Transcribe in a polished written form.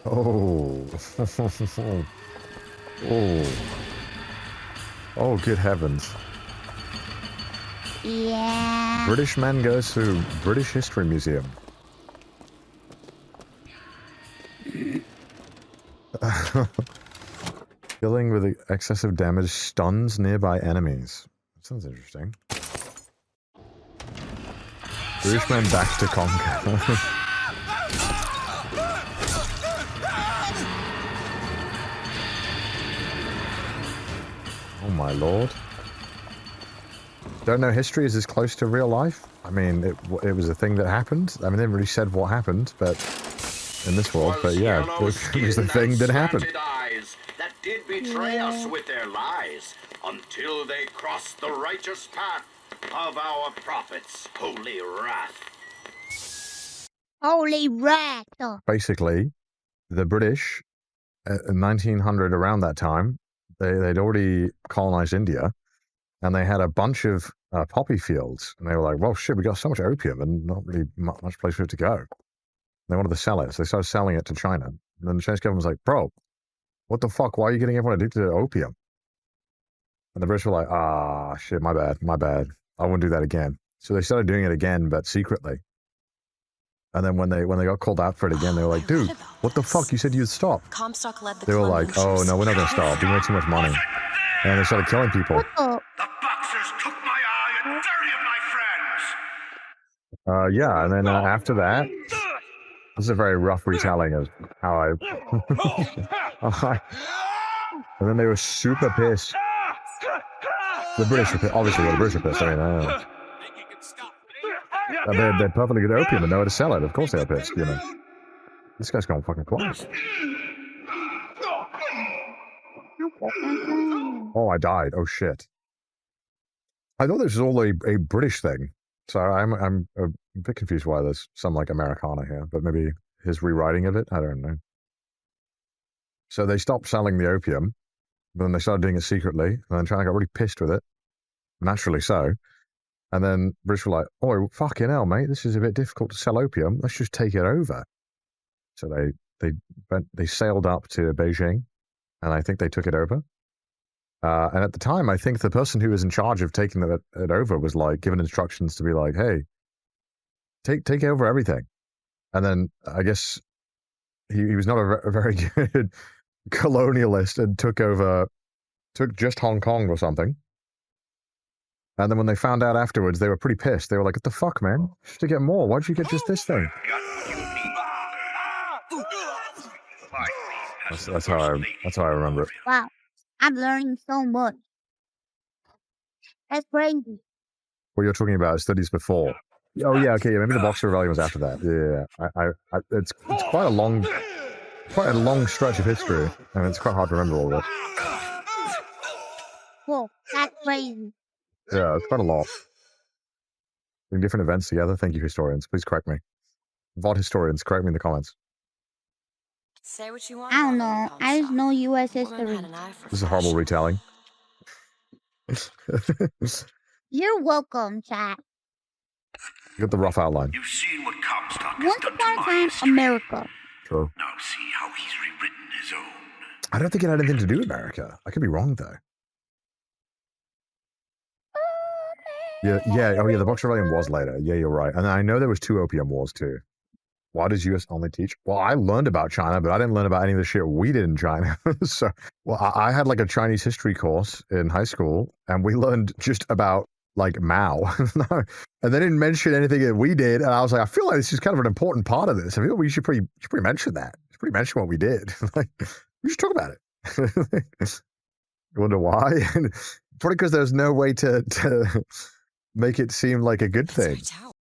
Oh. Oh. Oh, good heavens. Yeah. British man goes to British History Museum. Killing with excessive damage stuns nearby enemies. That sounds interesting. British man back to conquer. Oh my lord. Don't know history is as close to real life? I mean, it was a thing that happened. I mean, they never really said what happened, but in this world, but yeah, it was the thing that happened. That did betray us with their lies until they crossed the righteous path of our prophet's holy wrath. Holy wrath. Basically, the British, in 1900, around that time, they'd already colonized India, and they had a bunch of poppy fields, and they were like, well, shit, we got so much opium and not really much place for it to go. They wanted to sell it, so they started selling it to China. And then the Chinese government was like, bro, what the fuck? Why are you getting everyone addicted to opium? And the British were like, ah, shit, my bad. I won't do that again. So they started doing it again, but secretly. And then when they got called out for it again, they were like, dude, what the fuck? You said you'd stop. They were like, oh, no, we're not going to stop. We made too much money. And they started killing people. The boxers took my eye and 30 of my friends. Yeah, and then after that, this is a very rough retelling of how I... And then they were super pissed. The British were pissed. Obviously, the British were pissed. I mean, they're perfectly good opium and know how to sell it. Of course they are pissed, you know. This guy's going fucking quiet. Oh, I died. Oh, shit. I thought this was all a British thing. So I'm a bit confused why there's some, like, Americana here. But maybe his rewriting of it? I don't know. So they stopped selling the opium. But then they started doing it secretly. And then China got really pissed with it. Naturally so. And then British were like, oh, fucking hell, mate. This is a bit difficult to sell opium. Let's just take it over. So they sailed up to Beijing. And I think they took it over. And at the time, I think the person who was in charge of taking it over was like given instructions to be like, hey, take over everything. And then I guess he was not a very good colonialist and took just Hong Kong or something. And then when they found out afterwards, they were pretty pissed. They were like, what the fuck, man? Just to get more. Why'd you get just this thing? That's how I remember it. Wow. I'm learning so much. That's crazy. What you're talking about is studies before. Oh yeah, okay, yeah, maybe the Boxer Rebellion was after that. Yeah. It's quite a long stretch of history, and it's quite hard to remember all of it. Whoa, that's crazy. Yeah, it's quite a lot. Doing different events together. Thank you, historians. Please correct me. VOD historians, correct me in the comments. Say what you want. I don't know. I just know U.S. history. This is a horrible retelling. You're welcome, chat. You got the rough outline. You've seen what Comstock has Once done upon a to my time, history. America. True. Now see how he's rewritten his own. I don't think it had anything to do with America. I could be wrong though. Yeah. Oh yeah, the Boxer Rebellion was later. Yeah, you're right. And I know there was 2 opium wars too. Why does US only teach? Well, I learned about China, but I didn't learn about any of the shit we did in China. So, well, I had like a Chinese history course in high school, and we learned just about like Mao. And they didn't mention anything that we did. And I was like, I feel like this is kind of an important part of this. I feel we should pretty mention that. Pretty mention what we did. Like, we should talk about it. You wonder why? Probably because there's no way to make it seem like a good thing.